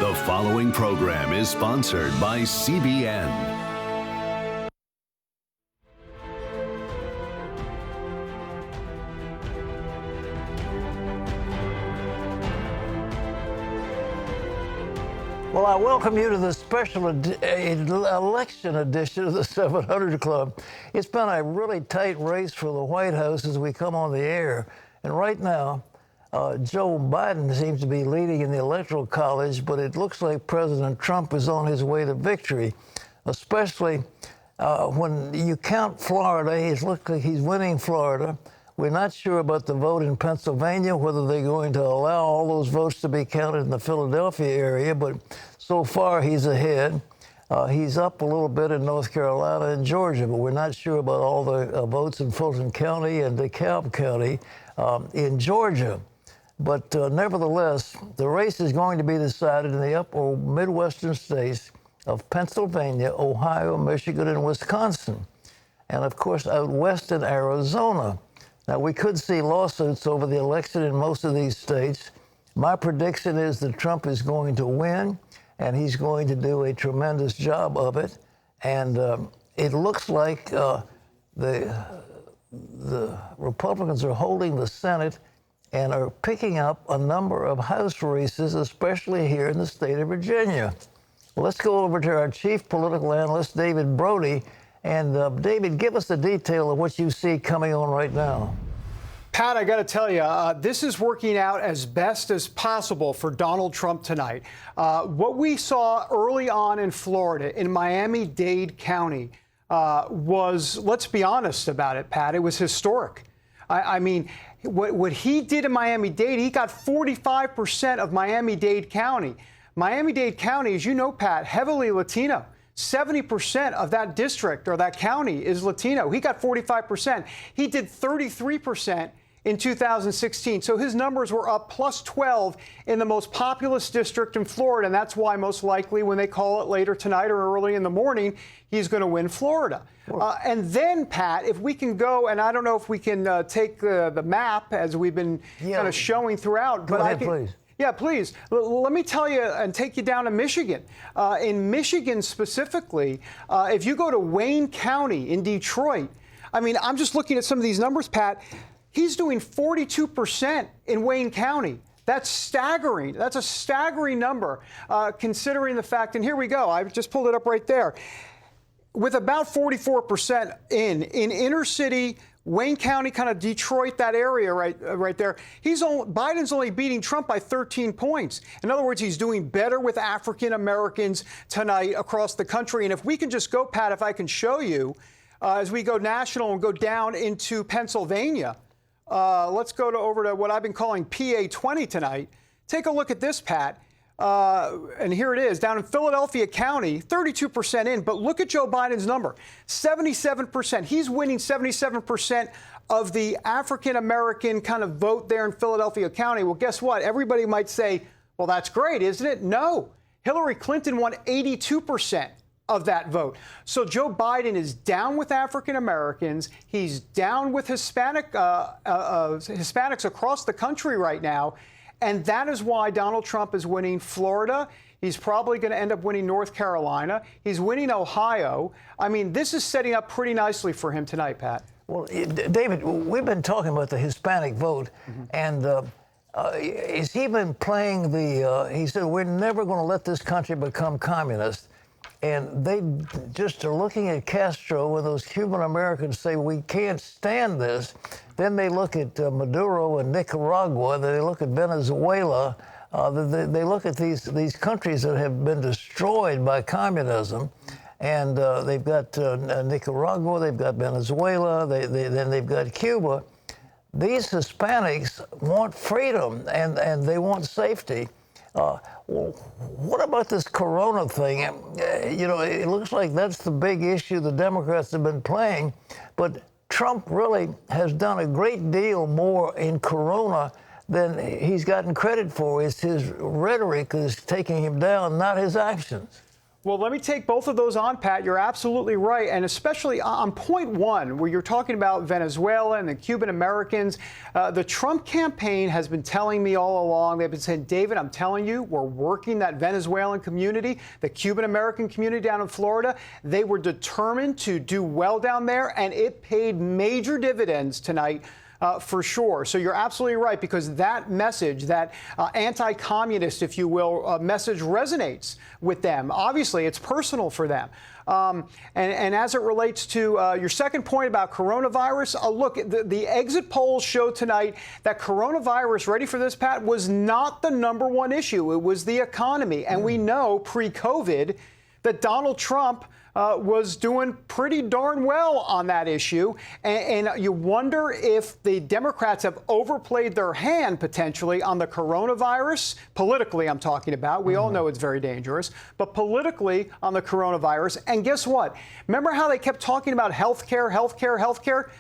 The following program is sponsored by CBN. Well, I welcome you to the special election edition of the 700 Club. It's been a really tight race for the White House as we come on the air. And right now, Joe Biden seems to be leading in the Electoral College, but it looks like President Trump is on his way to victory, especially when you count Florida. It looks like he's winning Florida. We're not sure about the vote in Pennsylvania, whether they're going to allow all those votes to be counted in the Philadelphia area, but so far he's ahead. He's up a little bit in North Carolina and Georgia, but we're not sure about all the votes in Fulton County and DeKalb County in Georgia. But nevertheless, the race is going to be decided in the upper Midwestern states of Pennsylvania, Ohio, Michigan, and Wisconsin. And of course, out west in Arizona. Now, we could see lawsuits over the election in most of these states. My prediction is that Trump is going to win, and he's going to do a tremendous job of it. And it looks like the Republicans are holding the Senate and are picking up a number of House races, especially here in the state of Virginia. Well, let's go over to our chief political analyst, David Brody. And David, give us the detail of what you see coming on right now. Pat, I got to tell you, this is working out as best as possible for Donald Trump tonight. What we saw early on in Florida, in Miami-Dade County, was, let's be honest about it, Pat, it was historic. I mean, what he did in Miami-Dade, he got 45% of Miami-Dade County. Miami-Dade County, as you know, Pat, heavily Latino. 70% of that district or that county is Latino. He got 45%. He did 33% in 2016. So his numbers were up plus 12 in the most populous district in Florida. And that's why most likely when they call it later tonight or early in the morning, he's going to win Florida. And then, Pat, if we can go, and I don't know if we can take the map as we've been kind of showing throughout. Go ahead, please. Yeah, please. Let me tell you and take you down to Michigan. In Michigan specifically, if you go to Wayne County in Detroit, I mean, I'm just looking at some of these numbers, Pat. He's doing 42% in Wayne County. That's staggering. That's a staggering number, considering the fact, and here we go. I just pulled it up right there. With about 44% in inner city, Wayne County, kind of Detroit, that area right there, Biden's only beating Trump by 13 points. In other words, he's doing better with African Americans tonight across the country. And if we can just go, Pat, if I can show you, as we go national and go down into Pennsylvania, let's go over to what I've been calling PA 20 tonight. Take a look at this, Pat. And here it is, down in Philadelphia County, 32% in. But look at Joe Biden's number, 77%. He's winning 77% of the African-American kind of vote there in Philadelphia County. Well, guess what? Everybody might say, well, that's great, isn't it? No. Hillary Clinton won 82% of that vote. So Joe Biden is down with African-Americans. He's down with Hispanics across the country right now. And that is why Donald Trump is winning Florida. He's probably going to end up winning North Carolina. He's winning Ohio. I mean, this is setting up pretty nicely for him tonight, Pat. Well, David, we've been talking about the Hispanic vote, and has he been playing he said, we're never going to let this country become communist. And they just are looking at Castro, when those Cuban Americans say we can't stand this. Then they look at Maduro and Nicaragua. They look at Venezuela. They look at these countries that have been destroyed by communism. And they've got Nicaragua, they've got Venezuela, then they've got Cuba. These Hispanics want freedom and they want safety. Well, what about this corona thing? You know, it looks like that's the big issue the Democrats have been playing. But Trump really has done a great deal more in corona than he's gotten credit for. It's his rhetoric is taking him down, not his actions. Well, let me take both of those on, Pat. You're absolutely right. And especially on point one, where you're talking about Venezuela and the Cuban Americans, the Trump campaign has been telling me all along, they've been saying, David, I'm telling you, we're working that Venezuelan community, the Cuban American community down in Florida. They were determined to do well down there, and it paid major dividends tonight. For sure. So you're absolutely right, because that message, that anti-communist, if you will, message resonates with them. Obviously, it's personal for them. And as it relates to your second point about coronavirus, look, the exit polls show tonight that coronavirus, ready for this, Pat, was not the #1 issue. It was the economy. And we know pre-COVID that Donald Trump was doing pretty darn well on that issue. And you wonder if the Democrats have overplayed their hand potentially on the coronavirus. Politically, I'm talking about. We all know it's very dangerous. But politically on the coronavirus. And guess what? Remember how they kept talking about health care?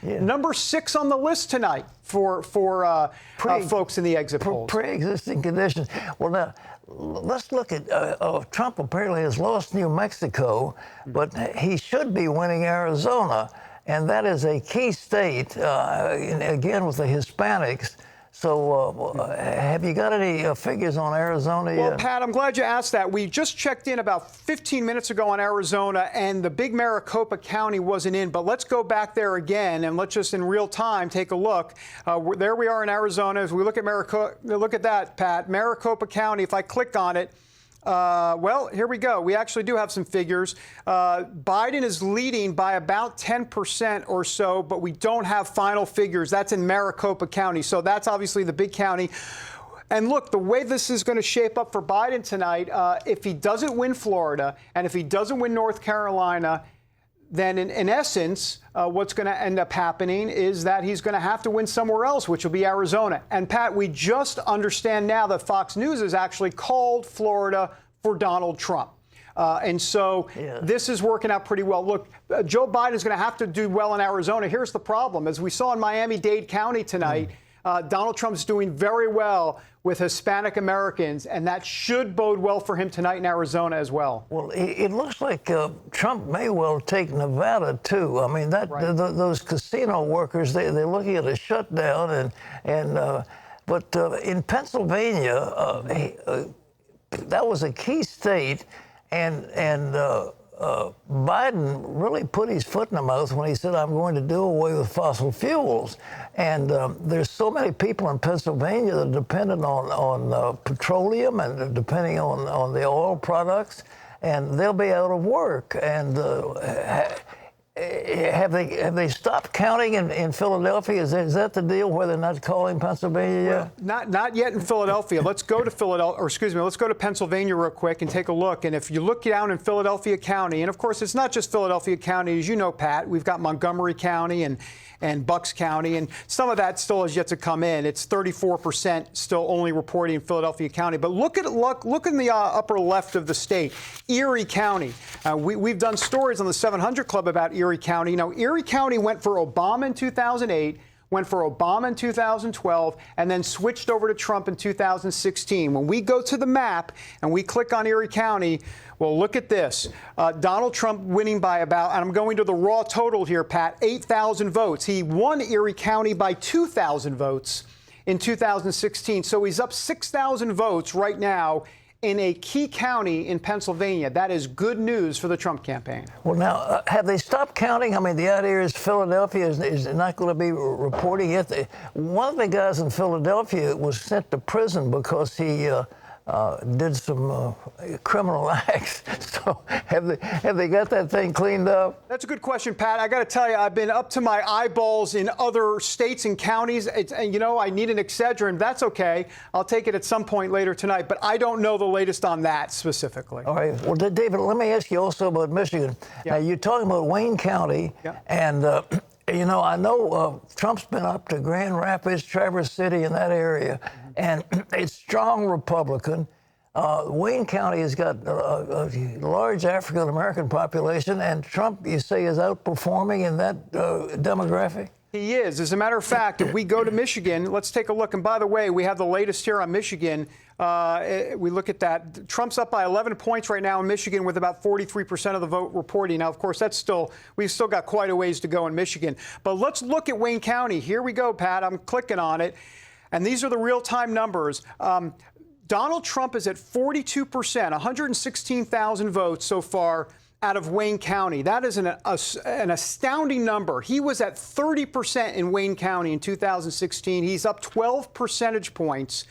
Yeah. Number 6 on the list tonight for folks in the exit polls. Pre-existing conditions. Well, now, let's look at Trump apparently has lost New Mexico, but he should be winning Arizona, and that is a key state, again, with the Hispanics. So have you got any figures on Arizona yet? Well, Pat, I'm glad you asked that. We just checked in about 15 minutes ago on Arizona, and the big Maricopa County wasn't in. But let's go back there again, and let's just in real time take a look. There we are in Arizona. As we look at Maricopa, look at that, Pat. Maricopa County, if I click on it, well, here we go. We actually do have some figures. Biden is leading by about 10% or so, but we don't have final figures. That's in Maricopa County. So that's obviously the big county. And look, the way this is going to shape up for Biden tonight, if he doesn't win Florida and if he doesn't win North Carolina, then in essence, what's going to end up happening is that he's going to have to win somewhere else, which will be Arizona. And Pat, we just understand now that Fox News has actually called Florida for Donald Trump. And so this is working out pretty well. Look, Joe Biden is going to have to do well in Arizona. Here's the problem. As we saw in Miami-Dade County tonight, Donald Trump's doing very well with Hispanic Americans, and that should bode well for him tonight in Arizona as well. Well, it looks like Trump may well take Nevada, too. I mean, those casino workers, they're looking at a shutdown, but in Pennsylvania, that was a key state, and Biden really put his foot in the mouth when he said, I'm going to do away with fossil fuels. And there's so many people in Pennsylvania that are dependent on petroleum and depending on the oil products, and they'll be out of work. And have they stopped counting in Philadelphia? Is that the deal where they're not calling Pennsylvania yet? Well, not yet in Philadelphia. Let's go to let's go to Pennsylvania real quick and take a look. And if you look down in Philadelphia County, and of course it's not just Philadelphia County, as you know, Pat, we've got Montgomery County and Bucks County, and some of that still has yet to come in. It's 34% still only reporting in Philadelphia County. But look in the upper left of the state, Erie County. We've done stories on the 700 Club about Erie County. Now, Erie County went for Obama in 2008, went for Obama in 2012, and then switched over to Trump in 2016. When we go to the map and we click on Erie County, well, look at this. Donald Trump winning by about, and I'm going to the raw total here, Pat, 8,000 votes. He won Erie County by 2,000 votes in 2016. So he's up 6,000 votes right now in a key county in Pennsylvania. That is good news for the Trump campaign. Well, now, have they stopped counting? I mean, the idea is Philadelphia is not going to be reporting it. One of the guys in Philadelphia was sent to prison because he did some criminal acts. So have they got that thing cleaned up? That's a good question, Pat. I got to tell you, I've been up to my eyeballs in other states and counties. And, you know, I need an Excedrin. That's okay. I'll take it at some point later tonight. But I don't know the latest on that specifically. All right. Well, David, let me ask you also about Michigan. Yeah. Now, you're talking about Wayne County. Yeah. And, you know, I know Trump's been up to Grand Rapids, Traverse City, in that area. And it's strong Republican. Wayne County has got a large African-American population, and Trump, you say, is outperforming in that demographic? He is. As a matter of fact, if we go to Michigan, let's take a look. And by the way, we have the latest here on Michigan. We look at that. Trump's up by 11 points right now in Michigan with about 43% of the vote reporting. Now, of course, we've still got quite a ways to go in Michigan. But let's look at Wayne County. Here we go, Pat. I'm clicking on it. And these are the real-time numbers. Donald Trump is at 42%, 116,000 votes so far out of Wayne County. That is an astounding number. He was at 30% in Wayne County in 2016. He's up 12 percentage points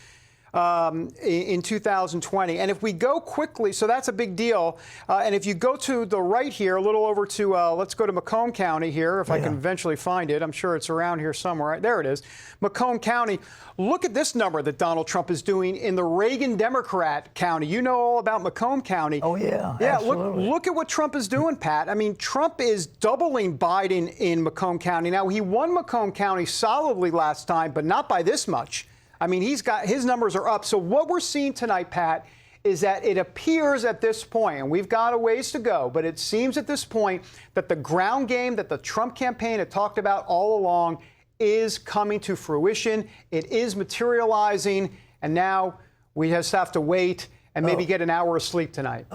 in 2020. And if we go quickly, so that's a big deal. And if you go to the right here, a little over to, let's go to Macomb County here, if I can eventually find it. I'm sure it's around here somewhere. There it is. Macomb County. Look at this number that Donald Trump is doing in the Reagan Democrat County. You know all about Macomb County. Oh, yeah. Yeah, absolutely. look at what Trump is doing, Pat. I mean, Trump is doubling Biden in Macomb County. Now, he won Macomb County solidly last time, but not by this much. I mean, his numbers are up. So what we're seeing tonight, Pat, is that it appears at this point, and we've got a ways to go, but it seems at this point that the ground game that the Trump campaign had talked about all along is coming to fruition. It is materializing, and now we just have to wait and maybe get an hour of sleep tonight.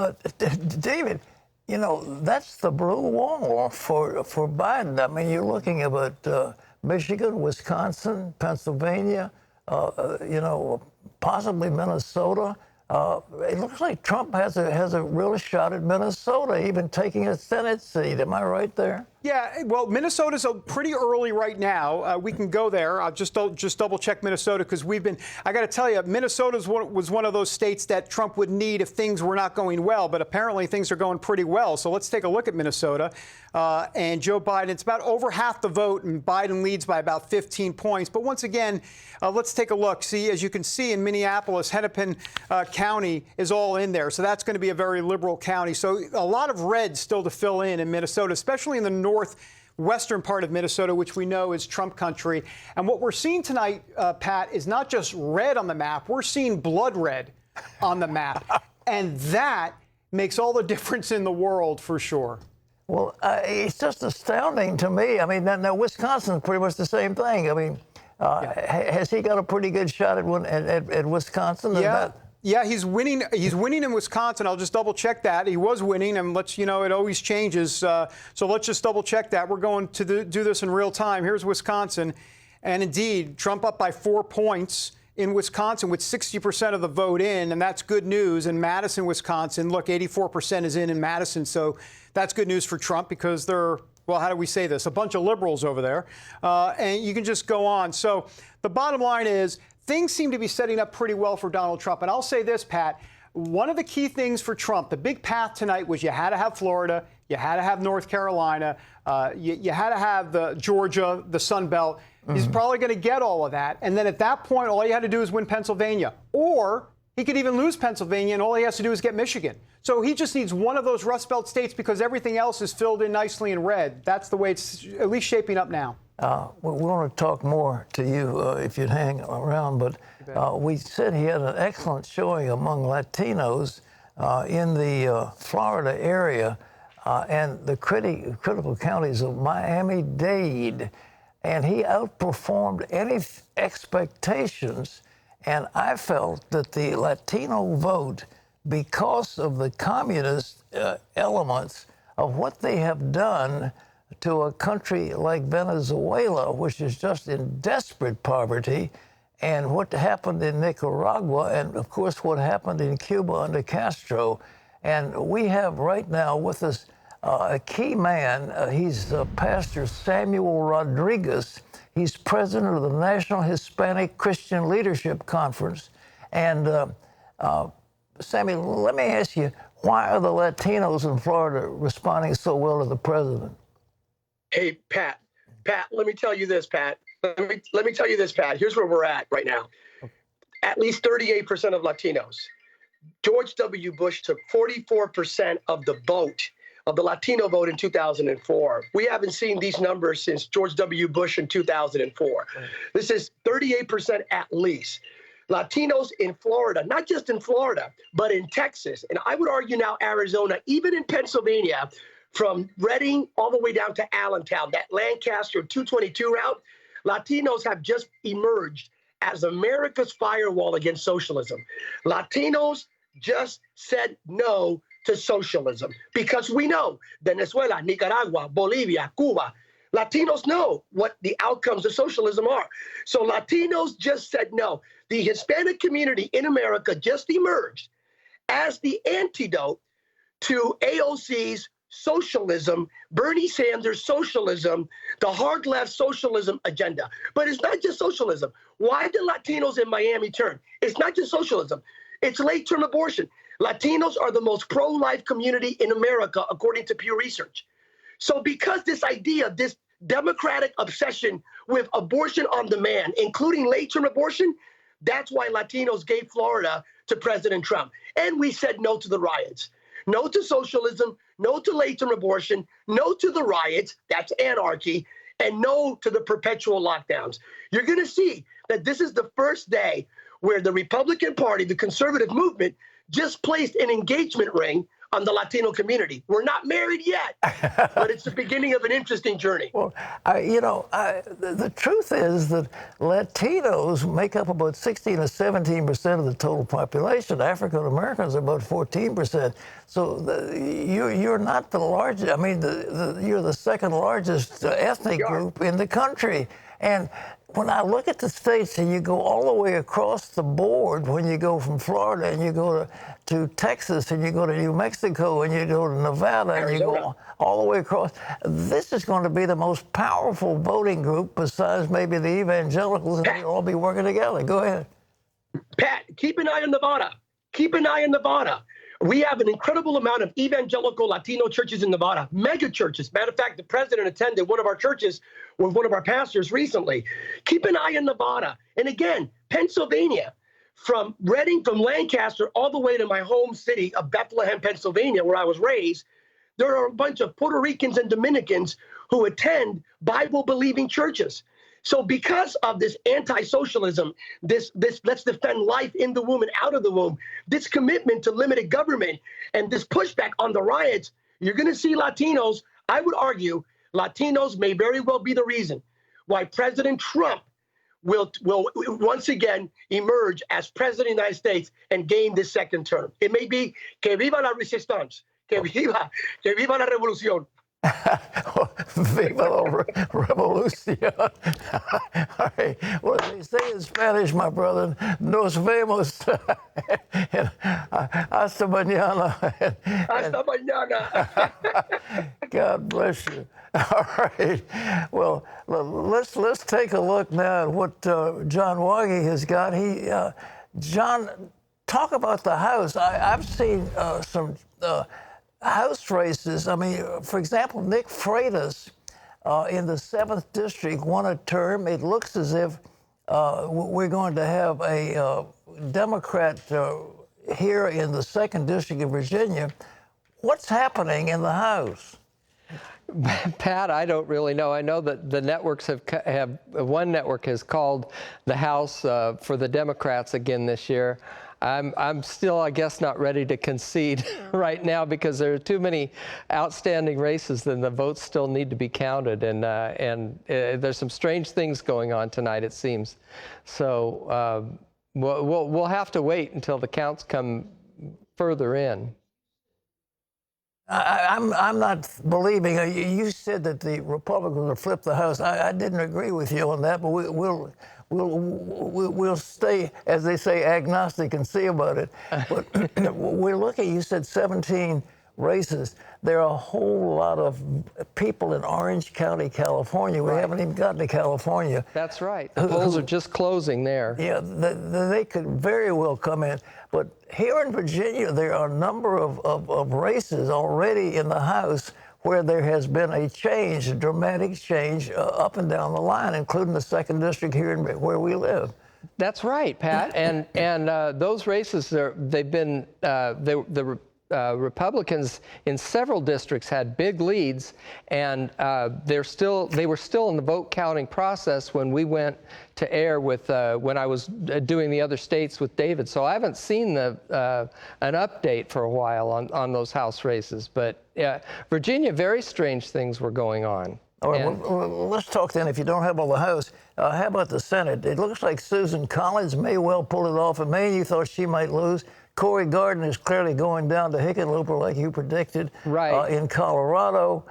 David, you know, that's the blue wall for Biden. I mean, you're looking at Michigan, Wisconsin, Pennsylvania, you know, possibly Minnesota. It looks like Trump has a real shot at Minnesota, even taking a Senate seat. Am I right there? Yeah, well, Minnesota's pretty early right now. We can go there. I'll just double check Minnesota because I got to tell you, Minnesota was one of those states that Trump would need if things were not going well, but apparently things are going pretty well. So let's take a look at Minnesota. And Joe Biden, it's about over half the vote, and Biden leads by about 15 points. But once again, let's take a look. See, as you can see in Minneapolis, Hennepin County is all in there. So that's going to be a very liberal county. So a lot of red still to fill in Minnesota, especially in the northwestern part of Minnesota, which we know is Trump country. And what we're seeing tonight, Pat, is not just red on the map. We're seeing blood red on the map. And that makes all the difference in the world for sure. Well, it's just astounding to me. I mean, now Wisconsin's pretty much the same thing. I mean, has he got a pretty good shot at Wisconsin? Yeah, he's winning. He's winning in Wisconsin. I'll just double check that. He was winning, and it always changes. So let's just double check that. We're going to do this in real time. Here's Wisconsin. And indeed, Trump up by 4 points in Wisconsin with 60% of the vote in, and that's good news. In Madison, Wisconsin, look, 84% is in Madison. So that's good news for Trump because they're, well, how do we say this? A bunch of liberals over there. And you can just go on. So the bottom line is, things seem to be setting up pretty well for Donald Trump. And I'll say this, Pat, one of the key things for Trump, the big path tonight was you had to have Florida, you had to have North Carolina, you had to have Georgia, the Sun Belt. He's probably going to get all of that. And then at that point, all he had to do is win Pennsylvania. Or he could even lose Pennsylvania, and all he has to do is get Michigan. So he just needs one of those Rust Belt states because everything else is filled in nicely in red. That's the way it's at least shaping up now. We want to talk more to you if you'd hang around, but we said he had an excellent showing among Latinos in the Florida area and the critical counties of Miami-Dade, and he outperformed any expectations. And I felt that the Latino vote, because of the communist elements of what they have done to a country like Venezuela, which is just in desperate poverty, and what happened in Nicaragua, and of course what happened in Cuba under Castro. And we have right now with us a key man. He's Pastor Samuel Rodriguez. He's president of the National Hispanic Christian Leadership Conference. And Samuel, let me ask you, why are the Latinos in Florida responding so well to the president? Hey, Pat, let me tell you this, Pat. Let me tell you this, Pat. Here's where we're at right now. At least 38% of Latinos. George W. Bush took 44% of the vote, of the Latino vote in 2004. We haven't seen these numbers since George W. Bush in 2004. This is 38% at least. Latinos in Florida, not just in Florida, but in Texas, and I would argue now Arizona, even in Pennsylvania, from Reading all the way down to Allentown, that Lancaster 222 route, Latinos have just emerged as America's firewall against socialism. Latinos just said no to socialism because we know Venezuela, Nicaragua, Bolivia, Cuba, Latinos know what the outcomes of socialism are. So Latinos just said no. The Hispanic community in America just emerged as the antidote to AOC's socialism, Bernie Sanders' socialism, the hard left socialism agenda. But it's not just socialism. Why did Latinos in Miami turn? It's not just socialism. It's late-term abortion. Latinos are the most pro-life community in America, according to Pew Research. So because this idea, this democratic obsession with abortion on demand, including late-term abortion, that's why Latinos gave Florida to President Trump. And we said no to the riots. No to socialism, no to late-term abortion, no to the riots, that's anarchy, and no to the perpetual lockdowns. You're going to see that this is the first day where the Republican Party, the conservative movement, just placed an engagement ring on the Latino community. We're not married yet, but it's the beginning of an interesting journey. Well, the truth is that Latinos make up about 16 or 17% of the total population. African Americans are about 14%. So you're not the largest. I mean, you're the second largest ethnic group in the country. And when I look at the states and you go all the way across the board, when you go from Florida and you go to Texas and you go to New Mexico and you go to Nevada and you go all the way across, this is going to be the most powerful voting group besides maybe the evangelicals, and they'll all be working together. Go ahead. Pat, keep an eye on Nevada. Keep an eye on Nevada. We have an incredible amount of evangelical Latino churches in Nevada, mega churches. Matter of fact, the president attended one of our churches with one of our pastors recently. Keep an eye on Nevada. And again, Pennsylvania, from Reading, from Lancaster, all the way to my home city of Bethlehem, Pennsylvania, where I was raised, there are a bunch of Puerto Ricans and Dominicans who attend Bible-believing churches. So because of this anti-socialism, this let's defend life in the womb and out of the womb, this commitment to limited government and this pushback on the riots, you're going to see Latinos, I would argue, Latinos may very well be the reason why President Trump will once again emerge as president of the United States and gain this second term. It may be que viva la resistance, que viva la revolución. Viva la revolución. All right. Well, they say in Spanish, my brother, nos vemos. Hasta mañana. Hasta mañana. God bless you. All right. Well, let's take a look now at what John Waggy has got. John, talk about the House. I've seen some House races. I mean, for example, Nick Freitas in the 7th District won a term. It looks as if we're going to have a Democrat here in the 2nd District of Virginia. What's happening in the House? Pat, I don't really know. I know that the networks have one network has called the House for the Democrats again this year. I'm still, I guess, not ready to concede right now because there are too many outstanding races and the votes still need to be counted. And there's some strange things going on tonight, it seems. So we'll have to wait until the counts come further in. I'm not believing. You said that the Republicans will flip the House. I didn't agree with you on that, but we'll stay, as they say, agnostic and see about it. But we're looking. You said 17 races. There are a whole lot of people in Orange County, California. We haven't even gotten to California. That's right. The polls are just closing there. Yeah, they could very well come in. But here in Virginia, there are a number of races already in the House where there has been a change, a dramatic change up and down the line, including the 2nd District here where we live. That's right, Pat. And those races, they've been the Republicans in several districts had big leads, and they were still in the vote counting process when we went to air with when I was doing the other states with David. So I haven't seen an update for a while on those House races. But Virginia, very strange things were going on. All right, well, let's talk then. If you don't have all the House, how about the Senate? It looks like Susan Collins may well pull it off. In Maine, you thought she might lose. Cory Gardner is clearly going down to Hickenlooper, like you predicted. Right. In Colorado.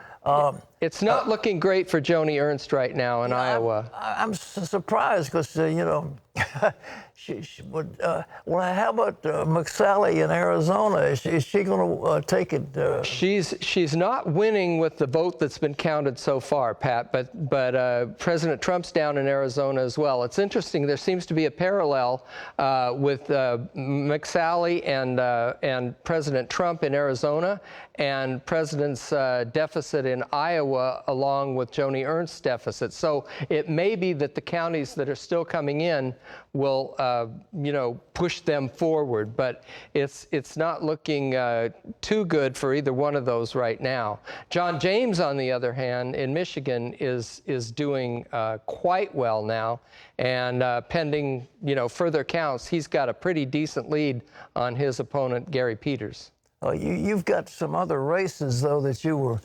It's not looking great for Joni Ernst right now in Iowa. I'm surprised because, she would. Well, how about McSally in Arizona? Is she going to take it? She's not winning with the vote that's been counted so far, Pat. But President Trump's down in Arizona as well. It's interesting. There seems to be a parallel with McSally and President Trump in Arizona, and President's deficit in Iowa, along with Joni Ernst's deficit. So it may be that the counties that are still coming in will, push them forward. But it's not looking too good for either one of those right now. John James, on the other hand, in Michigan, is doing quite well now, and pending further counts, he's got a pretty decent lead on his opponent, Gary Peters. You've got some other races, though, that you were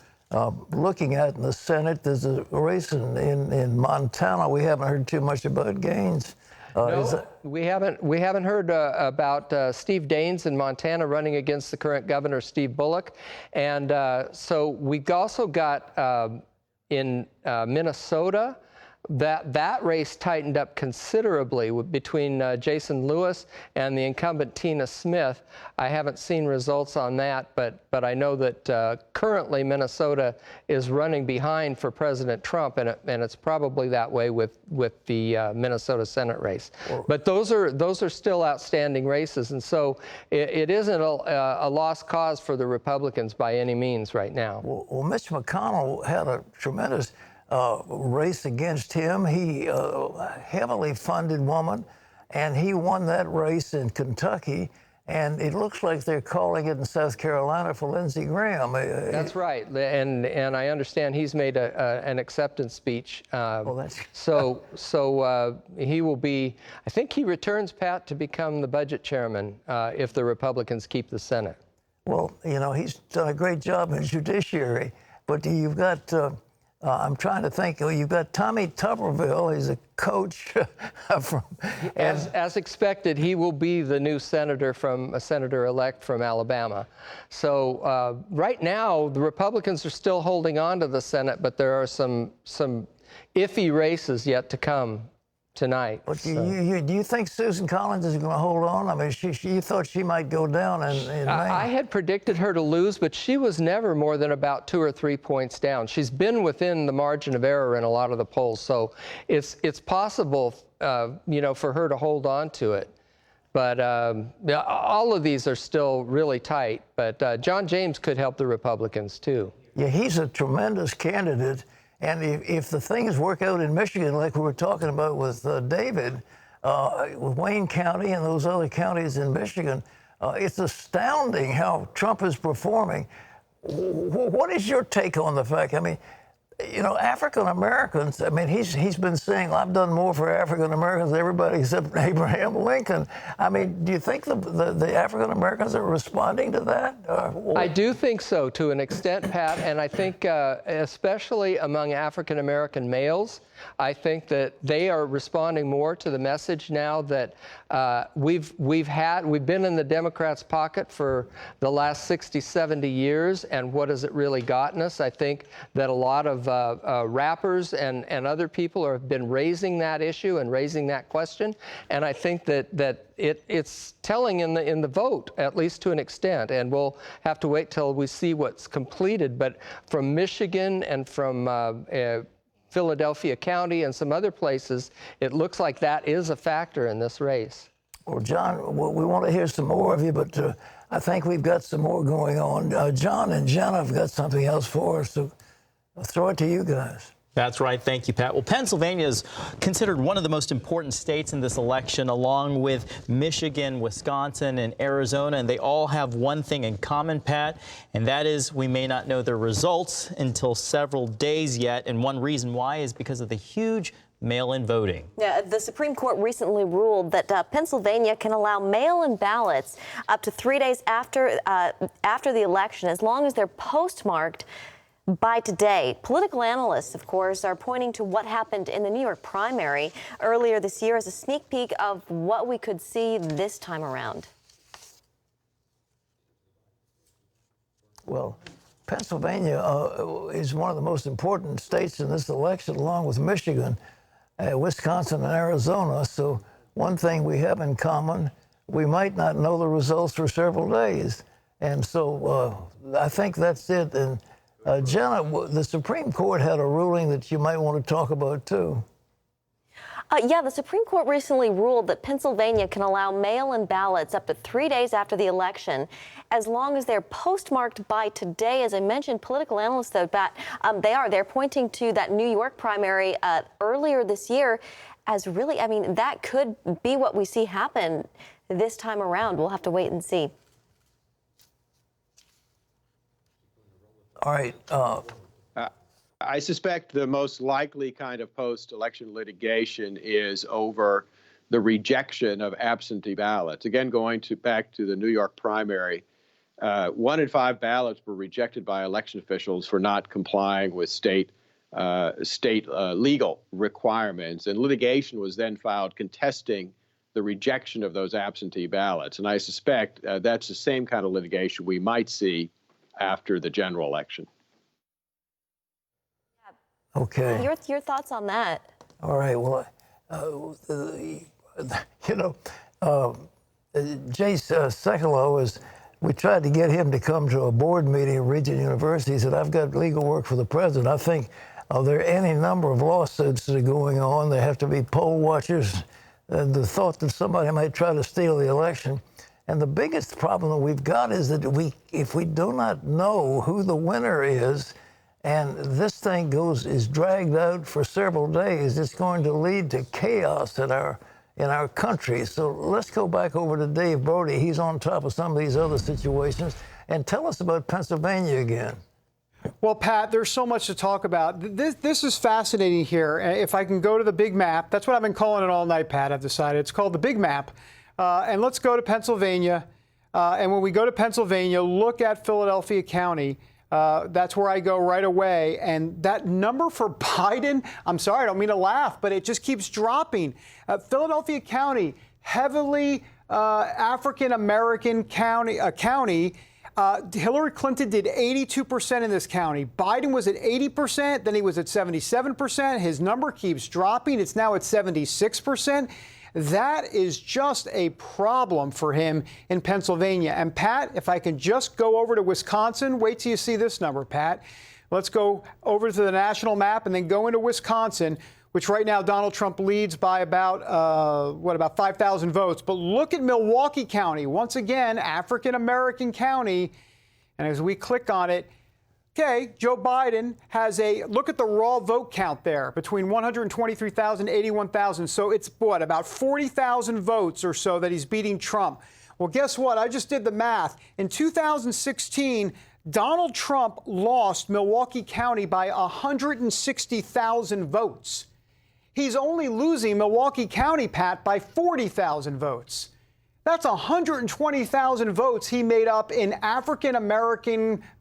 looking at in the Senate. There's a race in Montana. We haven't heard too much about Gaines. No, we haven't heard about Steve Daines in Montana running against the current governor, Steve Bullock. And so we've also got in Minnesota, that race tightened up considerably between Jason Lewis and the incumbent Tina Smith. I haven't seen results on that, but I know that currently Minnesota is running behind for President Trump, and it's probably that way with the Minnesota Senate race. But those are still outstanding races, and so it isn't a lost cause for the Republicans by any means right now. Well, Mitch McConnell had a tremendous race against him. He heavily funded woman, and he won that race in Kentucky. And it looks like they're calling it in South Carolina for Lindsey Graham. That's right, and I understand he's made an acceptance speech. So he will be. I think he returns, Pat, to become the budget chairman if the Republicans keep the Senate. Well, he's done a great job in judiciary, but you've got. I'm trying to think. You've got Tommy Tuberville. He's a coach from. As expected, he will be the new senator-elect from Alabama. So right now, the Republicans are still holding on to the Senate, but there are some iffy races yet to come tonight. But do you think Susan Collins is going to hold on? I mean, you thought she might go down in Maine. I had predicted her to lose, but she was never more than about 2 or 3 points down. She's been within the margin of error in a lot of the polls, so it's possible, for her to hold on to it. But all of these are still really tight. But John James could help the Republicans too. Yeah, he's a tremendous candidate. And if the things work out in Michigan, like we were talking about with David, with Wayne County and those other counties in Michigan, it's astounding how Trump is performing. What is your take on the fact? I mean, African Americans. I mean, he's been saying, I've done more for African Americans than everybody except Abraham Lincoln. I mean, do you think the African Americans are responding to that? I do think so, to an extent, Pat, and I think especially among African American males, I think that they are responding more to the message now that we've been in the Democrats' pocket for the last 60, 70 years, and what has it really gotten us? I think that a lot of rappers and other people have been raising that issue and raising that question, and I think that it's telling in the vote, at least to an extent, and we'll have to wait till we see what's completed. But from Michigan and from Philadelphia County and some other places, it looks like that is a factor in this race. Well, John, we want to hear some more of you, but I think we've got some more going on. John and Jenna have got something else for us, so I'll throw it to you guys. That's right. Thank you, Pat. Well, Pennsylvania is considered one of the most important states in this election, along with Michigan, Wisconsin, and Arizona. And they all have one thing in common, Pat, and that is we may not know their results until several days yet. And one reason why is because of the huge mail-in voting. Yeah, the Supreme Court recently ruled that Pennsylvania can allow mail-in ballots up to 3 days after the election, as long as they're postmarked by today. Political analysts, of course, are pointing to what happened in the New York primary earlier this year as a sneak peek of what we could see this time around. Well, Pennsylvania is one of the most important states in this election, along with Michigan, Wisconsin, and Arizona. So one thing we have in common, we might not know the results for several days. And so I think that's it. And Jenna, the Supreme Court had a ruling that you might want to talk about, too. Yeah, the Supreme Court recently ruled that Pennsylvania can allow mail-in ballots up to 3 days after the election, as long as they're postmarked by today. As I mentioned, political analysts, though, they're pointing to that New York primary earlier this year as really, I mean, that could be what we see happen this time around. We'll have to wait and see. All right. I suspect the most likely kind of post-election litigation is over the rejection of absentee ballots. Again, going back to the New York primary, 1 in 5 ballots were rejected by election officials for not complying with state legal requirements, and litigation was then filed contesting the rejection of those absentee ballots. And I suspect that's the same kind of litigation we might see after the general election. Okay. Your thoughts on that? All right. Well, Jace Sekulow we tried to get him to come to a board meeting at Regent University. He said, I've got legal work for the president. I think there are any number of lawsuits that are going on. There have to be poll watchers. And the thought that somebody might try to steal the election. And the biggest problem that we've got is that if we do not know who the winner is, and this thing is dragged out for several days, it's going to lead to chaos in our country. So let's go back over to Dave Brody. He's on top of some of these other situations. And tell us about Pennsylvania again. Well, Pat, there's so much to talk about. This is fascinating here. If I can go to the big map, that's what I've been calling it all night, Pat, I've decided. It's called the big map. And let's go to Pennsylvania. And when we go to Pennsylvania, look at Philadelphia County. That's where I go right away. And that number for Biden, I'm sorry, I don't mean to laugh, but it just keeps dropping. Philadelphia County, heavily African-American county. Hillary Clinton did 82% in this county. Biden was at 80%, then he was at 77%. His number keeps dropping. It's now at 76%. That is just a problem for him in Pennsylvania. And Pat, if I can just go over to Wisconsin, wait till you see this number, Pat. Let's go over to the national map and then go into Wisconsin, which right now Donald Trump leads by about 5,000 votes. But look at Milwaukee County, once again, African-American county. And as we click on it, okay, Joe Biden has look at the raw vote count there, between 123,000 and 81,000. So it's about 40,000 votes or so that he's beating Trump. Well, guess what? I just did the math. In 2016, Donald Trump lost Milwaukee County by 160,000 votes. He's only losing Milwaukee County, Pat, by 40,000 votes. That's 120,000 votes he made up in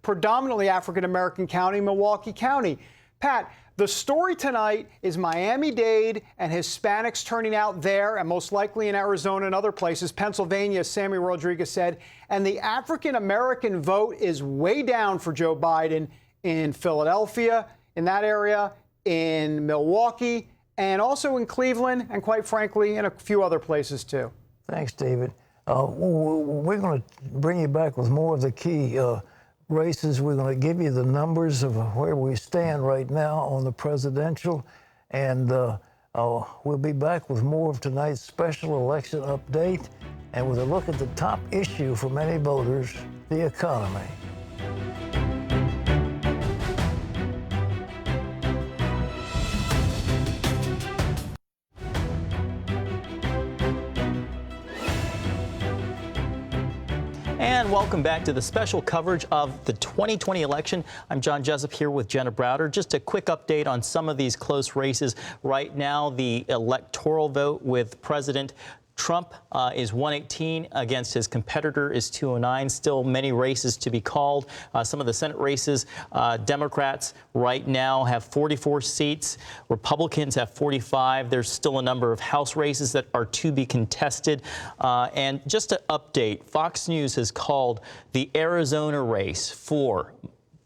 predominantly African-American county, Milwaukee County. Pat, the story tonight is Miami-Dade and Hispanics turning out there, and most likely in Arizona and other places. Pennsylvania, as Sammy Rodriguez said. And the African-American vote is way down for Joe Biden in Philadelphia, in that area, in Milwaukee, and also in Cleveland, and quite frankly, in a few other places, too. Thanks, David. We're going to bring you back with more of the key races. We're going to give you the numbers of where we stand right now on the presidential. And we'll be back with more of tonight's special election update and with a look at the top issue for many voters, the economy. And welcome back to the special coverage of the 2020 election. I'm John Jessup here with Jenna Browder. Just a quick update on some of these close races. Right now, the electoral vote with President Trump is 118 against his competitor is 209. Still many races to be called. Some of the Senate races, Democrats right now have 44 seats. Republicans have 45. There's still a number of House races that are to be contested. And just to update, Fox News has called the Arizona race for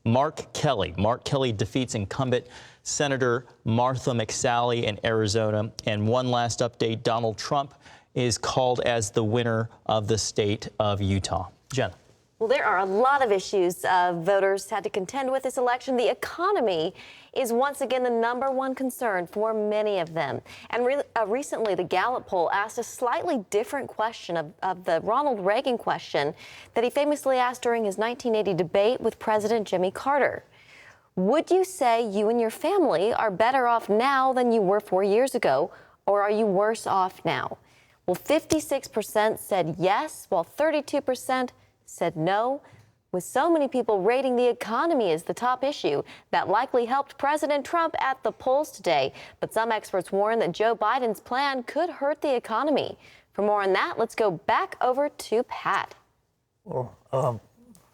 Mark Kelly. Mark Kelly defeats incumbent Senator Martha McSally in Arizona. And one last update, Donald Trump is called as the winner of the state of Utah. Jenna. Well, there are a lot of issues voters had to contend with this election. The economy is once again the #1 concern for many of them. And recently, the Gallup poll asked a slightly different question of the Ronald Reagan question that he famously asked during his 1980 debate with President Jimmy Carter. Would you say you and your family are better off now than you were 4 years ago, or are you worse off now? Well, 56% said yes, while 32% said no. With so many people rating the economy as the top issue, that likely helped President Trump at the polls today. But some experts warn that Joe Biden's plan could hurt the economy. For more on that, let's go back over to Pat. Well, a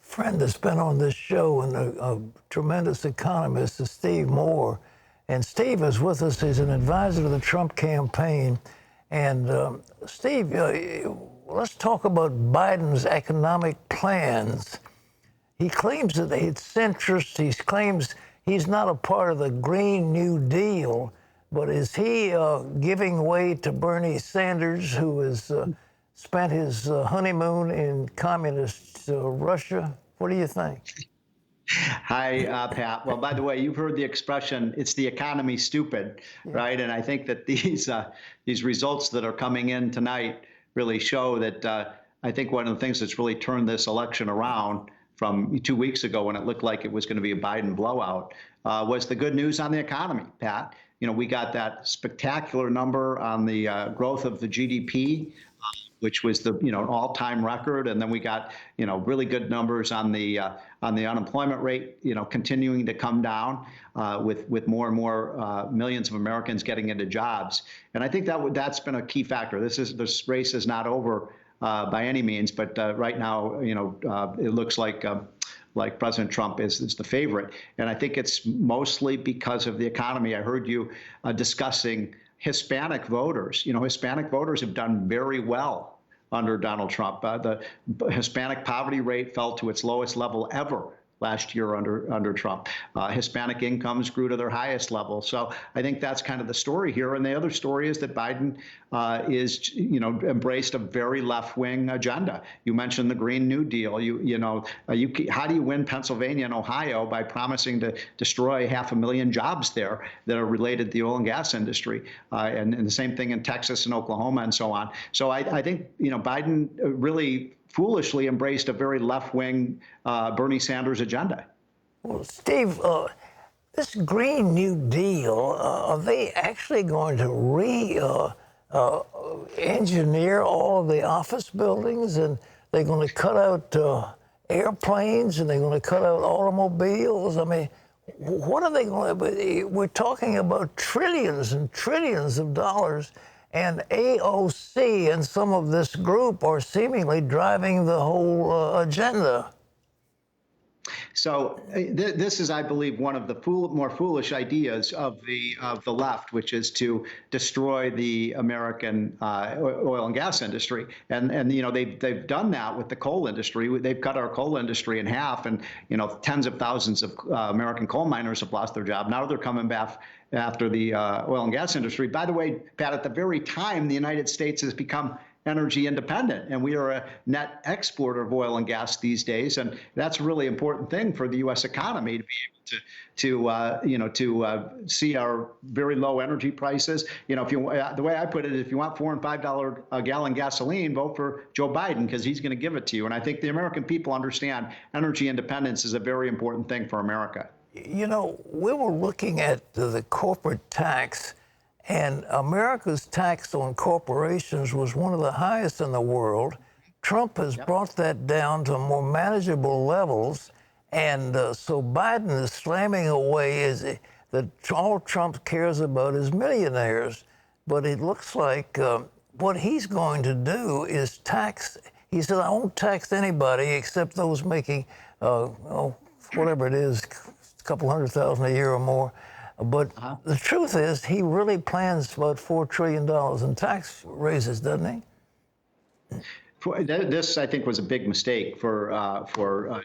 friend that's been on this show and a tremendous economist is Steve Moore. And Steve is with us. He's an advisor to the Trump campaign. And Steve, let's talk about Biden's economic plans. He claims that it's centrist. He claims he's not a part of the Green New Deal. But is he giving way to Bernie Sanders, who has spent his honeymoon in communist Russia? What do you think? Hi, Pat. Well, by the way, you've heard the expression, it's the economy stupid, right? And I think that these results that are coming in tonight really show that I think one of the things that's really turned this election around from 2 weeks ago when it looked like it was going to be a Biden blowout was the good news on the economy, Pat. You know, we got that spectacular number on the growth of the GDP, which was the an all-time record, and then we got really good numbers on the unemployment rate, continuing to come down with more and more millions of Americans getting into jobs, and I think that's been a key factor. This race is not over by any means, but right now it looks like President Trump is the favorite, and I think it's mostly because of the economy. I heard you discussing Hispanic voters. Hispanic voters have done very well under Donald Trump. The Hispanic poverty rate fell to its lowest level ever last year under Trump. Hispanic incomes grew to their highest level. So I think that's kind of the story here. And the other story is that Biden is, embraced a very left-wing agenda. You mentioned the Green New Deal. How do you win Pennsylvania and Ohio by promising to destroy 500,000 jobs there that are related to the oil and gas industry, and the same thing in Texas and Oklahoma and so on. So I think Biden really foolishly embraced a very left-wing Bernie Sanders agenda. Well, Steve, this Green New Deal, are they actually going to engineer all of the office buildings, and they're going to cut out airplanes, and they're going to cut out automobiles? I mean, what are they going to? We're talking about trillions and trillions of dollars. And AOC and some of this group are seemingly driving the whole agenda. So this is, I believe, one of the more foolish ideas of the left, which is to destroy the American oil and gas industry. And they've done that with the coal industry. They've cut our coal industry in half, and tens of thousands of American coal miners have lost their job. Now they're coming back after the oil and gas industry. By the way, Pat, at the very time the United States has become energy independent, and we are a net exporter of oil and gas these days, and that's a really important thing for the U.S. economy to be able to see our very low energy prices. The way I put it, if you want $4 and $5 a gallon gasoline, vote for Joe Biden, because he's going to give it to you. And I think the American people understand energy independence is a very important thing for America. We were looking at the corporate tax, and America's tax on corporations was one of the highest in the world. Trump has brought that down to more manageable levels, and so Biden is slamming away. All Trump cares about is millionaires, but it looks like what he's going to do is tax. He said, "I won't tax anybody except those making whatever it is, a couple $100,000 a year or more." But the truth is, he really plans about $4 trillion in tax raises, doesn't he? This, I think, was a big mistake for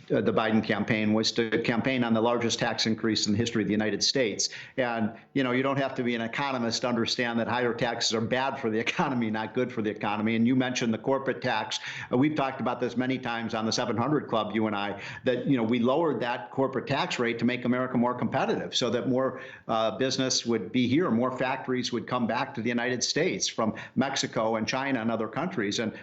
the Biden campaign, was to campaign on the largest tax increase in the history of the United States. And, you don't have to be an economist to understand that higher taxes are bad for the economy, not good for the economy. And you mentioned the corporate tax. We've talked about this many times on the 700 Club, you and I, that, we lowered that corporate tax rate to make America more competitive so that more business would be here, more factories would come back to the United States from Mexico and China and other countries. And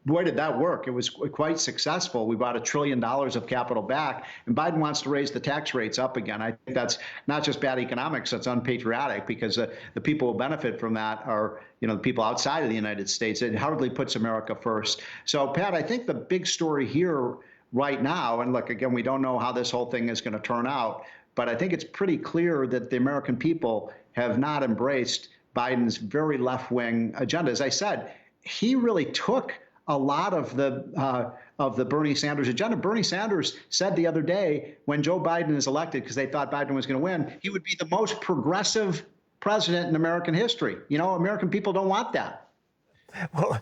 boy, did that work. It was quite successful. We brought $1 trillion of capital back, and Biden wants to raise the tax rates up again. I think that's not just bad economics, that's unpatriotic, because the people who benefit from that are, the people outside of the United States. It hardly puts America first. So, Pat, I think the big story here right now, and look, again, we don't know how this whole thing is going to turn out, but I think it's pretty clear that the American people have not embraced Biden's very left-wing agenda. As I said, he really took a lot of the Bernie Sanders agenda. Bernie Sanders said the other day, when Joe Biden is elected, because they thought Biden was going to win, he would be the most progressive president in American history. American people don't want that. Well,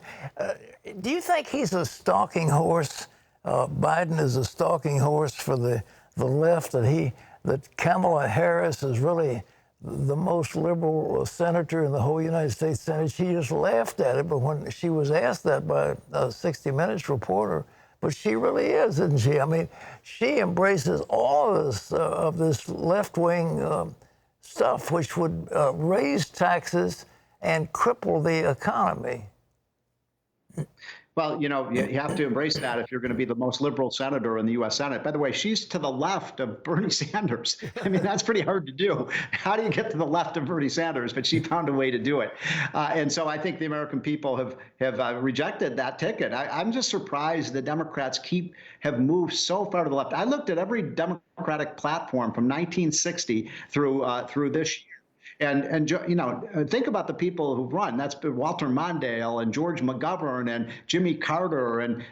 do you think he's a stalking horse? Biden is a stalking horse for the left, that Kamala Harris is really the most liberal senator in the whole United States Senate. She just laughed at it, but when she was asked that by a 60 Minutes reporter, but she really is, isn't she? I mean, she embraces all of this left-wing stuff, which would raise taxes and cripple the economy. Well, you have to embrace that if you're going to be the most liberal senator in the U.S. Senate. By the way, she's to the left of Bernie Sanders. I mean, that's pretty hard to do. How do you get to the left of Bernie Sanders? But she found a way to do it. And so I think the American people have rejected that ticket. I'm just surprised the Democrats have moved so far to the left. I looked at every Democratic platform from 1960 through this year. And think about the people who've run. That's been Walter Mondale and George McGovern and Jimmy Carter and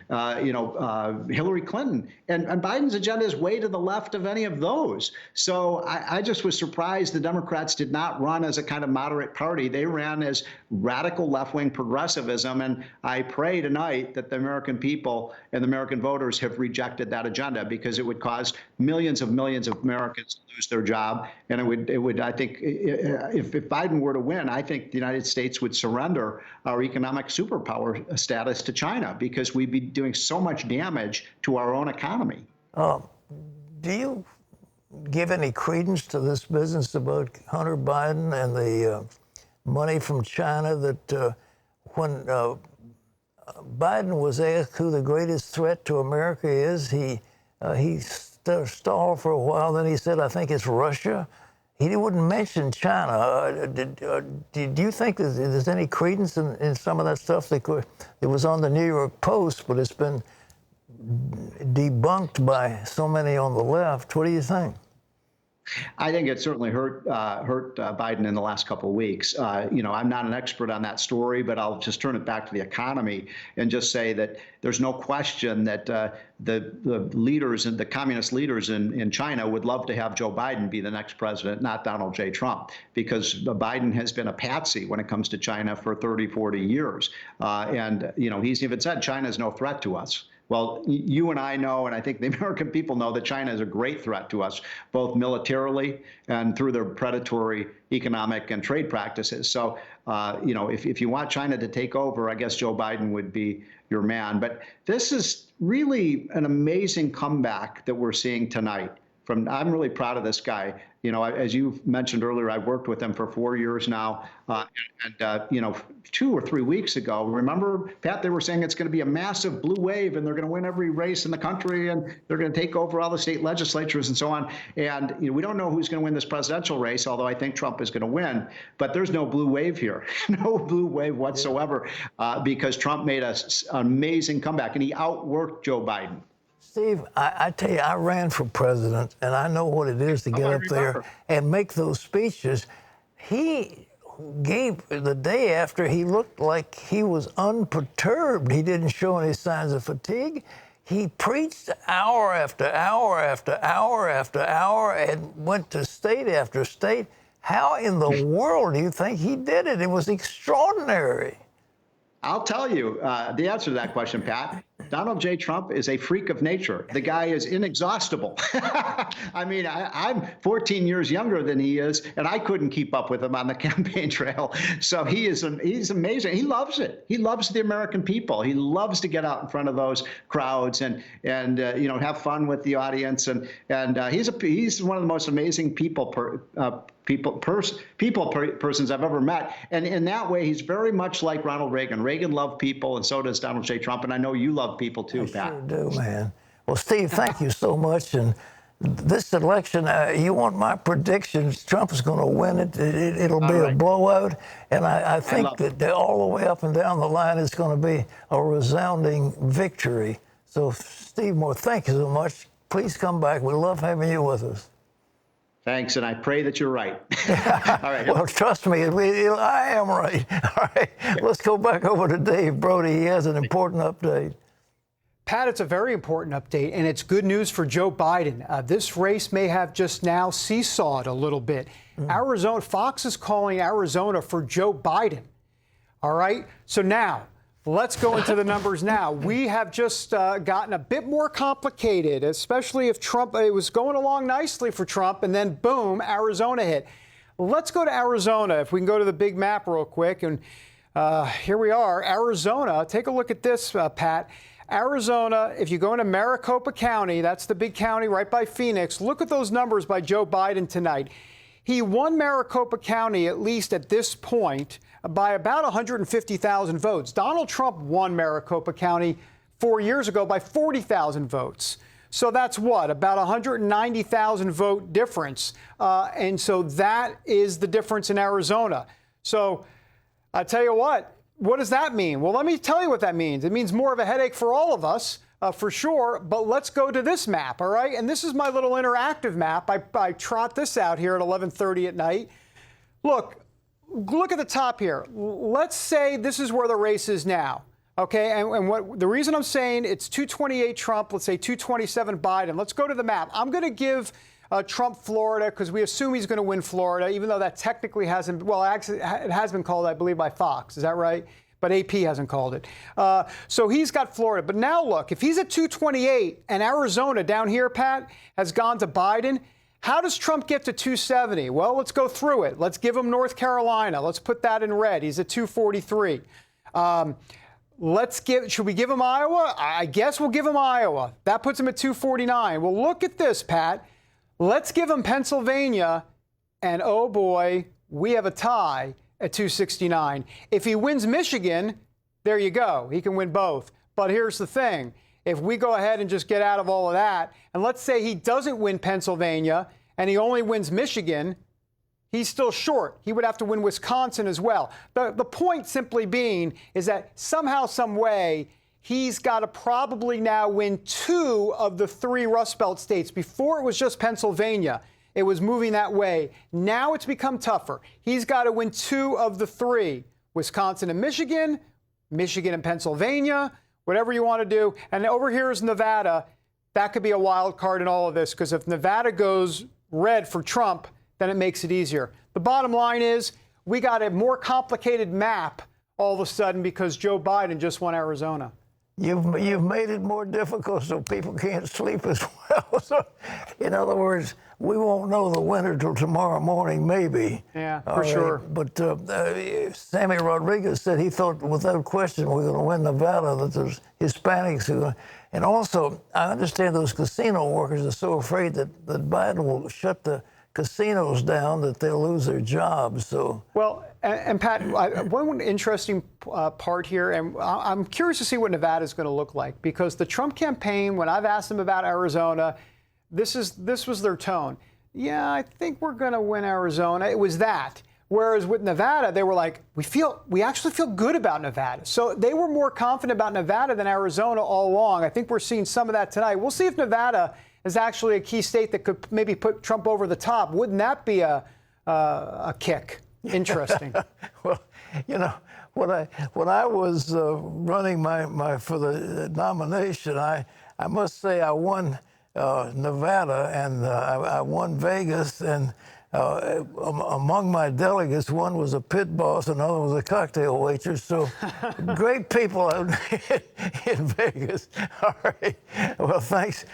Hillary Clinton. And Biden's agenda is way to the left of any of those. So I just was surprised the Democrats did not run as a kind of moderate party. They ran as radical left-wing progressivism. And I pray tonight that the American people and the American voters have rejected that agenda, because it would cause millions of Americans to lose their job. And it would I think, if Biden were to win, I think the United States would surrender our economic superpower status to China, because we'd be doing so much damage to our own economy. Do you give any credence to this business about Hunter Biden and the money from China, that when Biden was asked who the greatest threat to America is, he stalled for a while, then he said, "I think it's Russia." He wouldn't mention China. Do you think there's any credence in some of that stuff? It was on the New York Post, but it's been debunked by so many on the left. What do you think? I think it certainly hurt Biden in the last couple of weeks. I'm not an expert on that story, but I'll just turn it back to the economy and just say that there's no question that the leaders and the communist leaders in China would love to have Joe Biden be the next president, not Donald J. Trump, because Biden has been a patsy when it comes to China for 30, 40 years. And he's even said China is no threat to us. Well, you and I know, and I think the American people know, that China is a great threat to us, both militarily and through their predatory economic and trade practices. So, if you want China to take over, I guess Joe Biden would be your man. But this is really an amazing comeback that we're seeing tonight I'm really proud of this guy. You know, as you mentioned earlier, I've worked with him for 4 years now. You know, 2 or 3 weeks ago, remember, Pat, they were saying it's going to be a massive blue wave and they're going to win every race in the country and they're going to take over all the state legislatures and so on. And you know, we don't know who's going to win this presidential race, although I think Trump is going to win. But there's no blue wave here, no blue wave whatsoever, because Trump made an amazing comeback and he outworked Joe Biden. Steve, I tell you, I ran for president, and I know what it is to get up there and make those speeches. He gave, the day after, he looked like he was unperturbed. He didn't show any signs of fatigue. He preached hour after hour after hour after hour and went to state after state. How in the world do you think he did it? It was extraordinary. I'll tell you the answer to that question, Pat. Donald J. Trump is a freak of nature. The guy is inexhaustible. I mean, I'm 14 years younger than he is, and I couldn't keep up with him on the campaign trail. So he's amazing. He loves it. He loves the American people. He loves to get out in front of those crowds and you know, have fun with the audience. And he's one of the most amazing persons I've ever met. And in that way, he's very much like Ronald Reagan. Reagan loved people, and so does Donald J. Trump. And I know you love people too, Pat. I sure do, man. Well, Steve, thank you so much. And this election, you want my predictions? Trump is going to win it. It'll be a blowout. And I think that all the way up and down the line, it's going to be a resounding victory. So, Steve Moore, thank you so much. Please come back. We love having you with us. Thanks, and I pray that you're right. All right. Well, trust me, I am right. All right, let's go back over to Dave Brody. He has an important update. Pat, it's a very important update, and it's good news for Joe Biden. This race may have just now seesawed a little bit. Arizona, Fox is calling Arizona for Joe Biden. All right, so now, let's go into the numbers now. We have just gotten a bit more complicated, especially if Trump, it was going along nicely for Trump, and then boom, Arizona hit. Let's go to Arizona. If we can go to the big map real quick. And here we are, Arizona. Take a look at this, Pat. Arizona, if you go into Maricopa County, that's the big county right by Phoenix. Look at those numbers by Joe Biden tonight. He won Maricopa County, at least at this point, by about 150,000 votes. Donald Trump won Maricopa County 4 years ago by 40,000 votes. So that's what, about 190,000 vote difference. And so that is the difference in Arizona. So I tell you what does that mean? Well, let me tell you what that means. It means more of a headache for all of us, for sure. But let's go to this map, all right? And this is my little interactive map. I trot this out here at 11:30 at night. Look at the top here. Let's say this is where the race is now. Okay, and what the reason I'm saying it's 228 Trump, let's say 227 Biden. Let's go to the map. I'm going to give Trump Florida because we assume he's going to win Florida, even though that technically hasn't. Well, actually, it has been called, I believe, by Fox. Is that right? But AP hasn't called it. So he's got Florida. But now look, if he's at 228 and Arizona down here, Pat, has gone to Biden, how does Trump get to 270? Well, let's go through it. Let's give him North Carolina. Let's put that in red. He's at 243. Should we give him Iowa? I guess we'll give him Iowa. That puts him at 249. Well, look at this, Pat. Let's give him Pennsylvania, and oh boy, we have a tie at 269. If he wins Michigan, there you go. He can win both. But here's the thing. If we go ahead and just get out of all of that, and let's say he doesn't win Pennsylvania and he only wins Michigan, he's still short. He would have to win Wisconsin as well. The point simply being is that somehow, some way, he's got to probably now win 2 of the 3 Rust Belt states. Before it was just Pennsylvania. It was moving that way. Now it's become tougher. He's got to win 2 of the 3, Wisconsin and Michigan, Michigan and Pennsylvania, whatever you want to do. And over here is Nevada. That could be a wild card in all of this, because if Nevada goes red for Trump, then it makes it easier. The bottom line is we got a more complicated map all of a sudden because Joe Biden just won Arizona. You've made it more difficult so people can't sleep as well. So, in other words, we won't know the winner till tomorrow morning, maybe. Yeah, for sure. But Sammy Rodriguez said he thought, without question, we're going to win Nevada, that there's Hispanics who. And also, I understand those casino workers are so afraid that Biden will shut the casinos down that they'll lose their jobs. So well, and Pat, one interesting part here, and I'm curious to see what Nevada is going to look like, because the Trump campaign, when I've asked them about Arizona, this was their tone. Yeah, I think we're going to win Arizona. It was that. Whereas with Nevada, they were like, we actually feel good about Nevada. So they were more confident about Nevada than Arizona all along. I think we're seeing some of that tonight. We'll see if Nevada is actually a key state that could maybe put Trump over the top. Wouldn't that be a kick? Interesting. Well, you know, when I was running for the nomination, I must say I won Nevada, and I won Vegas, and among my delegates, one was a pit boss, another was a cocktail waitress. So great people in Vegas. All right. Well, thanks,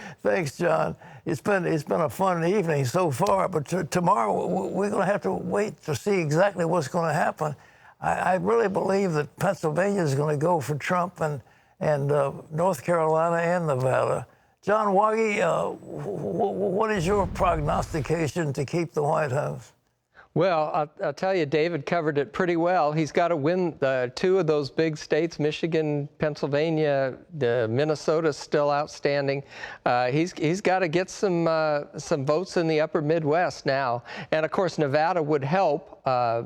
John. It's been a fun evening so far, but tomorrow we're going to have to wait to see exactly what's going to happen. I really believe that Pennsylvania is going to go for Trump, and North Carolina and Nevada. John Waggy, what is your prognostication to keep the White House? Well, I'll tell you, David covered it pretty well. He's got to win two of those big states, Michigan, Pennsylvania. Minnesota's still outstanding. He's got to get some votes in the upper Midwest now. And, of course, Nevada would help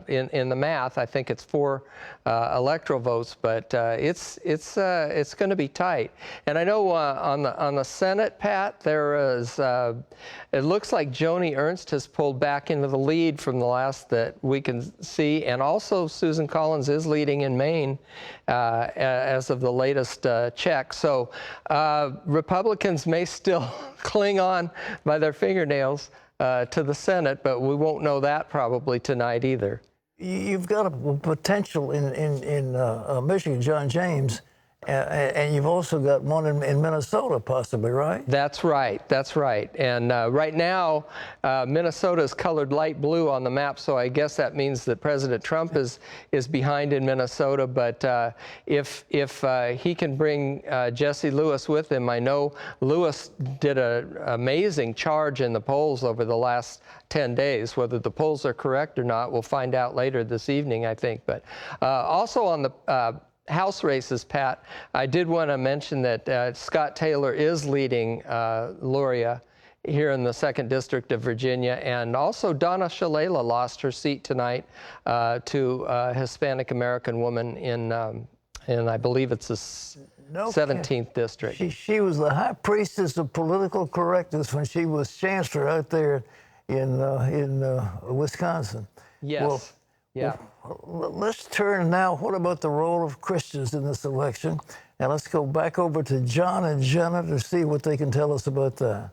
in the math. I think it's 4 electoral votes, but it's going to be tight. And I know on the Senate, Pat, there is it looks like Joni Ernst has pulled back into the lead from the last that we can see, and also Susan Collins is leading in Maine as of the latest check. So Republicans may still cling on by their fingernails to the Senate, but we won't know that probably tonight either. You've got a potential in Michigan, John James, and you've also got one in Minnesota, possibly, right? That's right. That's right. And right now, Minnesota is colored light blue on the map, so I guess that means that President Trump is behind in Minnesota. But if he can bring Jesse Lewis with him, I know Lewis did an amazing charge in the polls over the last 10 days. Whether the polls are correct or not, we'll find out later this evening, I think. But also on the House races, Pat, I did want to mention that Scott Taylor is leading Luria here in the 2nd District of Virginia, and also Donna Shalala lost her seat tonight to a Hispanic American woman in I believe it's the 17th District. She was the high priestess of political correctness when she was chancellor out there in Wisconsin. Yes. Well, yeah. Let's turn now. What about the role of Christians in this election? And let's go back over to John and Jenna to see what they can tell us about that.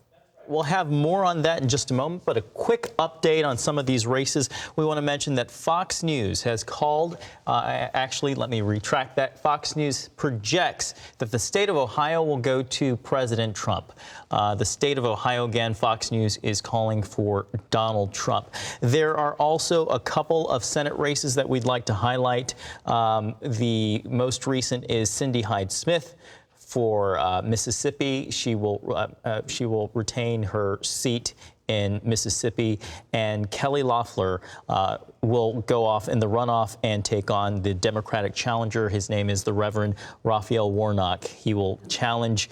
We'll have more on that in just a moment, but a quick update on some of these races. We want to mention that Fox News has called, actually, let me retract that. Fox News projects that the state of Ohio will go to President Trump. The state of Ohio, again, Fox News is calling for Donald Trump. There are also a couple of Senate races that we'd like to highlight. The most recent is Cindy Hyde-Smith for Mississippi. She will retain her seat in Mississippi, and Kelly Loeffler will go off in the runoff and take on the Democratic challenger. His name is the Reverend Raphael Warnock. He will challenge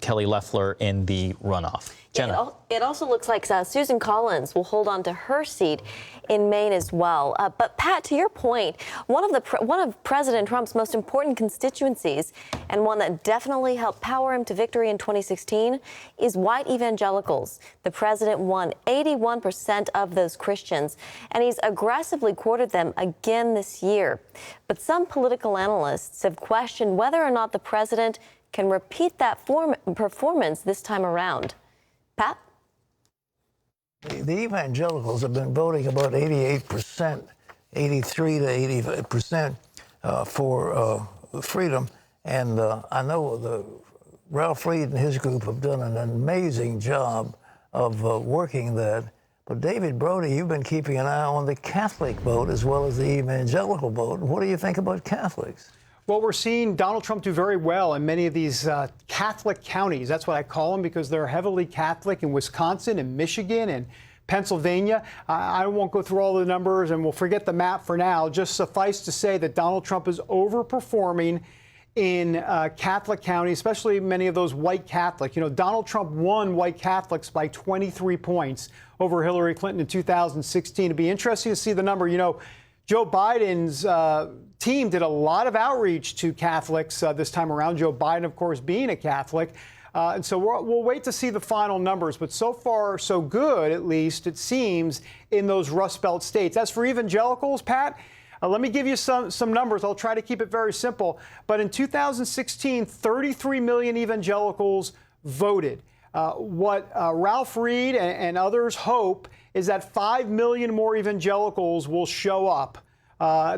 Kelly Loeffler in the runoff. Jenna. It also looks like Susan Collins will hold on to her seat in Maine as well. But Pat, to your point, one of President Trump's most important constituencies, and one that definitely helped power him to victory in 2016, is white evangelicals. The president won 81% of those Christians, and he's aggressively courted them again this year. But some political analysts have questioned whether or not the president can repeat that performance this time around. Pat? The evangelicals have been voting about 88%, 83 to 85% for freedom. And I know Ralph Reed and his group have done an amazing job of working that. But David Brody, you've been keeping an eye on the Catholic vote as well as the evangelical vote. What do you think about Catholics? Well, we're seeing Donald Trump do very well in many of these Catholic counties. That's what I call them, because they're heavily Catholic in Wisconsin and Michigan and Pennsylvania. I won't go through all the numbers, and we'll forget the map for now. Just suffice to say that Donald Trump is overperforming in Catholic counties, especially many of those white Catholic. You know, Donald Trump won white Catholics by 23 points over Hillary Clinton in 2016. It'd be interesting to see the number. You know, Joe Biden's team did a lot of outreach to Catholics this time around. Joe Biden, of course, being a Catholic. And so we'll wait to see the final numbers. But so far, so good, at least, it seems, in those Rust Belt states. As for evangelicals, Pat, let me give you some numbers. I'll try to keep it very simple. But in 2016, 33 million evangelicals voted. What Ralph Reed and others hope is that 5 million more evangelicals will show up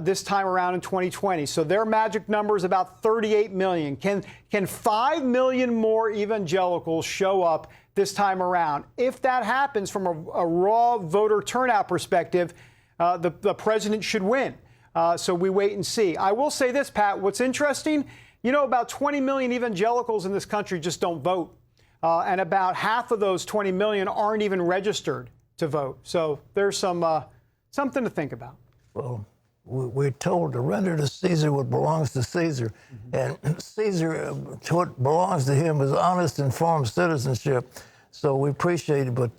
this time around in 2020. So their magic number is about 38 million. Can 5 million more evangelicals show up this time around? If that happens from a raw voter turnout perspective, the president should win. So we wait and see. I will say this, Pat, what's interesting, you know, about 20 million evangelicals in this country just don't vote. And about half of those 20 million aren't even registered to vote. So there's something to think about. Well, we're told to render to Caesar what belongs to Caesar. And Caesar, what belongs to him is honest, informed citizenship. So we appreciate it. But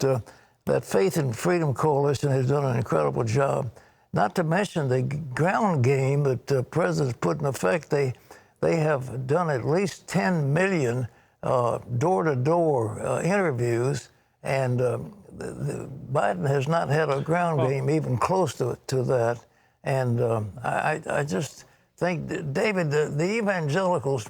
that Faith and Freedom Coalition has done an incredible job. Not to mention the ground game that the president's put in effect. They have done at least 10 million door-to-door interviews, and Biden has not had a ground game even close to that. And I just think, David, the evangelicals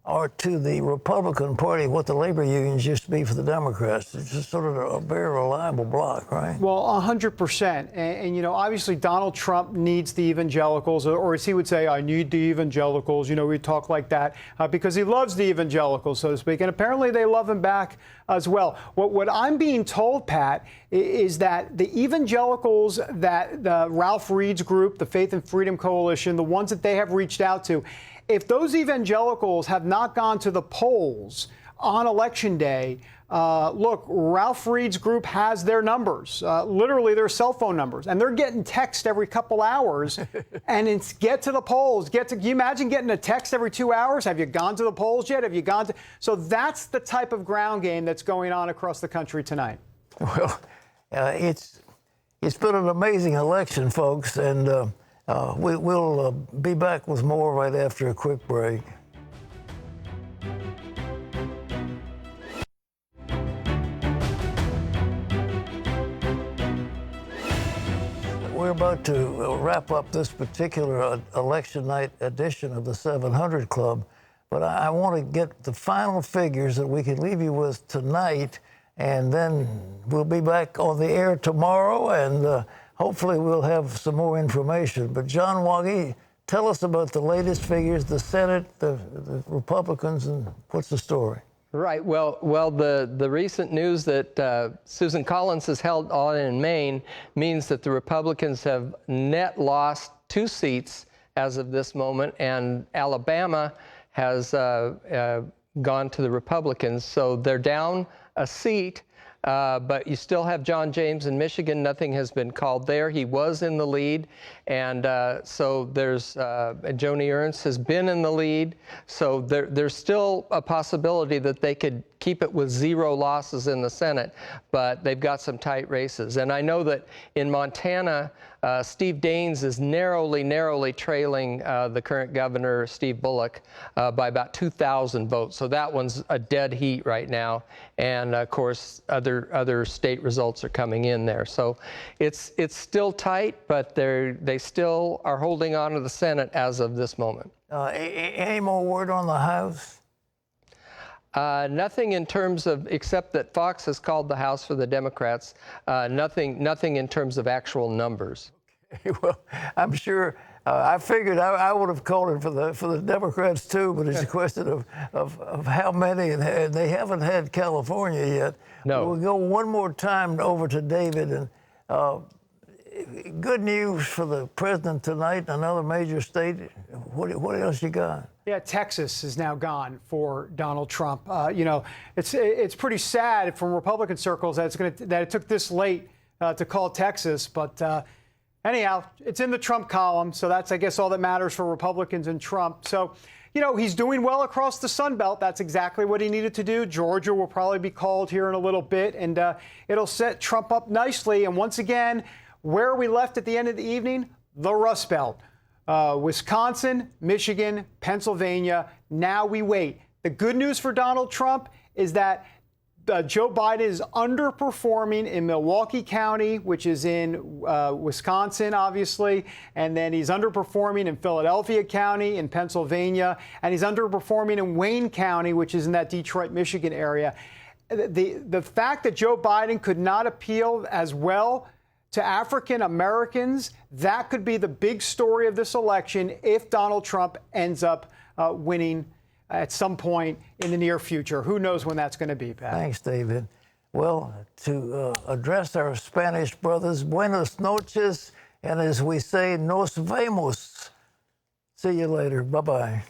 are to the Republican Party what the labor unions used to be for the Democrats. It's just sort of a very reliable bloc, right? Well, 100%. And, you know, obviously Donald Trump needs the evangelicals, or as he would say, I need the evangelicals. You know, we talk like that because he loves the evangelicals, so to speak. And apparently they love him back as well. What I'm being told, Pat, is that the evangelicals that the Ralph Reed's group, the Faith and Freedom Coalition, the ones that they have reached out to, if those evangelicals have not gone to the polls on Election Day, look, Ralph Reed's group has their numbers, literally their cell phone numbers, and they're getting text every couple hours. And it's get to the polls. Can you imagine getting a text every 2 hours? Have you gone to the polls yet? Have you gone to? So that's the type of ground game that's going on across the country tonight. Well, it's been an amazing election, folks, and we'll be back with more right after a quick break. We're about to wrap up this particular election night edition of the 700 Club, but I want to get the final figures that we can leave you with tonight, and then we'll be back on the air tomorrow, and hopefully we'll have some more information. But John Waggy, tell us about the latest figures, the Senate, the Republicans, and what's the story? Right. Well, the recent news that Susan Collins has held on in Maine means that the Republicans have net lost 2 seats as of this moment, and Alabama has gone to the Republicans. So they're down a seat. But you still have John James in Michigan. Nothing has been called there. He was in the lead. And so there's Joni Ernst has been in the lead. So there's still a possibility that they could keep it with 0 losses in the Senate. But they've got some tight races. And I know that in Montana, Steve Daines is narrowly trailing the current governor, Steve Bullock, by about 2,000 votes. So that one's a dead heat right now. And of course, other state results are coming in there. So it's still tight, but they still are holding on to the Senate as of this moment. Any more word on the House? Nothing in terms of, except that Fox has called the House for the Democrats. Nothing in terms of actual numbers. Okay, well, I'm sure. I figured I would have called it for the Democrats too, but it's a question of how many, and they haven't had California yet. No. We'll go one more time over to David, and good news for the president tonight. Another major state. What else you got? Yeah, Texas is now gone for Donald Trump. You know, it's pretty sad from Republican circles that it took this late to call Texas. But anyhow, it's in the Trump column, so that's, I guess, all that matters for Republicans and Trump. So, you know, he's doing well across the Sun Belt. That's exactly what he needed to do. Georgia will probably be called here in a little bit, and it'll set Trump up nicely. And once again, where are we left at the end of the evening? The Rust Belt. Wisconsin, Michigan, Pennsylvania. Now we wait. The good news for Donald Trump is that Joe Biden is underperforming in Milwaukee County, which is in Wisconsin, obviously, and then he's underperforming in Philadelphia County in Pennsylvania, and he's underperforming in Wayne County, which is in that Detroit, Michigan area. The fact that Joe Biden could not appeal as well to African Americans, that could be the big story of this election if Donald Trump ends up winning at some point in the near future. Who knows when that's going to be, Pat? Thanks, David. Well, to address our Spanish brothers, buenas noches, and as we say, nos vemos. See you later. Bye-bye.